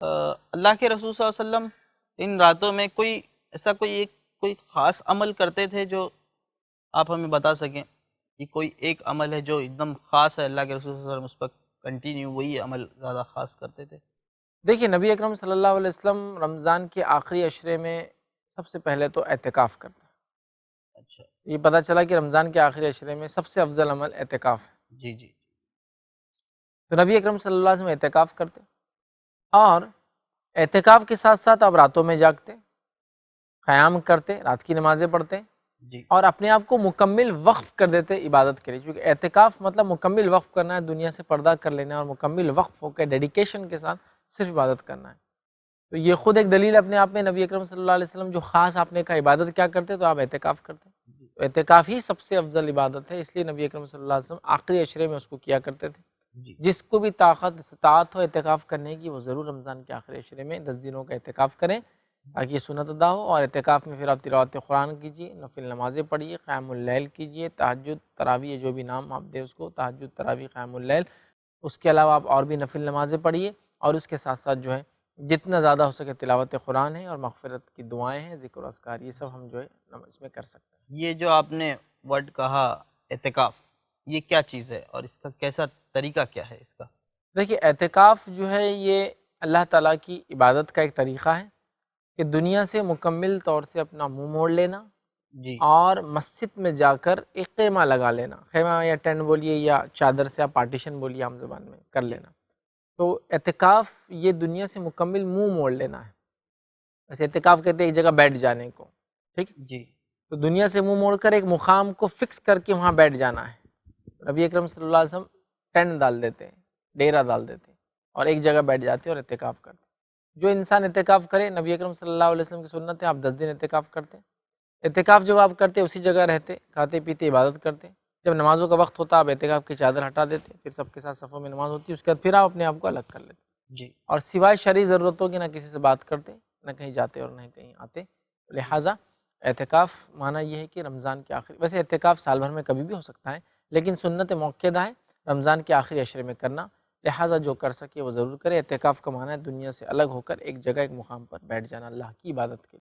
اللہ کے رسول صلی اللہ علیہ وسلم ان راتوں میں کوئی خاص عمل کرتے تھے جو آپ ہمیں بتا سکیں؟ کہ کوئی ایک عمل ہے جو ایک دم خاص ہے، اللہ کے رسول صلی اللہ علیہ وسلم اس پر کنٹینیو وہی عمل زیادہ خاص کرتے تھے؟ دیکھیے نبی اکرم صلی اللہ علیہ وسلم رمضان کے آخری عشرے میں سب سے پہلے تو اعتکاف کرتے ہیں۔ اچھا، یہ پتہ چلا کہ رمضان کے آخری عشرے میں سب سے افضل عمل اعتکاف ہے۔ جی جی تو نبی اکرم صلی اللہ علیہ وسلم اعتکاف کرتے، اور اعتکاف کے ساتھ ساتھ آپ راتوں میں جاگتے، قیام کرتے، رات کی نمازیں پڑھتے، جی اور اپنے آپ کو مکمل وقف کر دیتے عبادت کے لیے، کیونکہ اعتکاف مطلب مکمل وقف کرنا ہے، دنیا سے پردہ کر لینا ہے، اور مکمل وقف ہو کے ڈیڈیکیشن کے ساتھ صرف عبادت کرنا ہے۔ تو یہ خود ایک دلیل اپنے آپ میں، نبی اکرم صلی اللہ علیہ وسلم جو خاص آپ نے کہا عبادت کیا کرتے، تو آپ اعتکاف کرتے۔ جی تو اعتکاف ہی سب سے افضل عبادت ہے، اس لیے نبی اکرم صلی اللہ علیہ وسلم آخری عشرے میں اس کو کیا کرتے تھے۔ جی جس کو بھی طاقت استطاعت ہو اعتکاف کرنے کی، وہ ضرور رمضان کے آخری عشرے میں 10 دنوں کا اعتکاف کریں، تاکہ یہ سنت ادا ہو۔ اور اعتکاف میں پھر آپ تلاوت قرآن کیجیے، نفل نمازیں پڑھیے، قیام اللیل کیجیے، تہجد تراویح، جو بھی نام آپ دیں اس کو، تہجد تراویح قیام اللیل۔ اس کے علاوہ آپ اور بھی نفل نمازیں پڑھیے، اور اس کے ساتھ ساتھ جو ہے جتنا زیادہ ہو سکے تلاوت قرآن ہے، اور مغفرت کی دعائیں ہیں، ذکر و اذکار، یہ سب ہم جو ہے اس میں کر سکتے ہیں۔ یہ جو آپ نے ورڈ کہا اعتکاف، یہ کیا چیز ہے اور اس کا کیسا طریقہ کیا ہے اس کا؟ دیکھیے اعتکاف جو ہے یہ اللہ تعالیٰ کی عبادت کا ایک طریقہ ہے، کہ دنیا سے مکمل طور سے اپنا منہ موڑ لینا، جی اور مسجد میں جا کر ایک خیمہ لگا لینا، خیمہ یا ٹینٹ بولیے، یا چادر سے آپ پارٹیشن بولیے عام زبان میں کر جی لینا۔ تو اعتکاف یہ دنیا سے مکمل منہ موڑ لینا ہے۔ ویسے اعتکاف کہتے ہیں ایک جگہ بیٹھ جانے کو، ٹھیک؟ جی تو دنیا سے منہ موڑ کر ایک مقام کو فکس کر کے وہاں بیٹھ جانا ہے۔ نبی اکرم صلی اللہ علیہ وسلم ٹینٹ ڈال دیتے ہیں، ڈیرا ڈال دیتے ہیں، اور ایک جگہ بیٹھ جاتے اور اعتکاف کرتے۔ جو انسان اعتکاف کرے، نبی اکرم صلی اللہ علیہ وسلم کی سنت ہے، آپ 10 دن اعتکاف کرتے۔ اعتکاف جب آپ کرتے اسی جگہ رہتے، کھاتے پیتے عبادت کرتے، جب نمازوں کا وقت ہوتا آپ اعتکاف کی چادر ہٹا دیتے، پھر سب کے ساتھ صفوں میں نماز ہوتی، اس کے بعد پھر آپ اپنے آپ کو الگ کر لیتے، جی اور سوائے شرعی ضرورتوں کے نہ کسی سے بات کرتے، نہ کہیں جاتے اور نہ کہیں آتے۔ لہٰذا اعتکاف معنی یہ ہے کہ رمضان کے آخری، ویسے اعتکاف سال بھر میں کبھی بھی ہو سکتا ہے، لیکن سنت موقعہ ہے رمضان کے آخری عشرے میں کرنا، لہٰذا جو کر سکے وہ ضرور کرے۔ اعتکاف کا معنی ہے دنیا سے الگ ہو کر ایک جگہ ایک مقام پر بیٹھ جانا اللہ کی عبادت کے لیے۔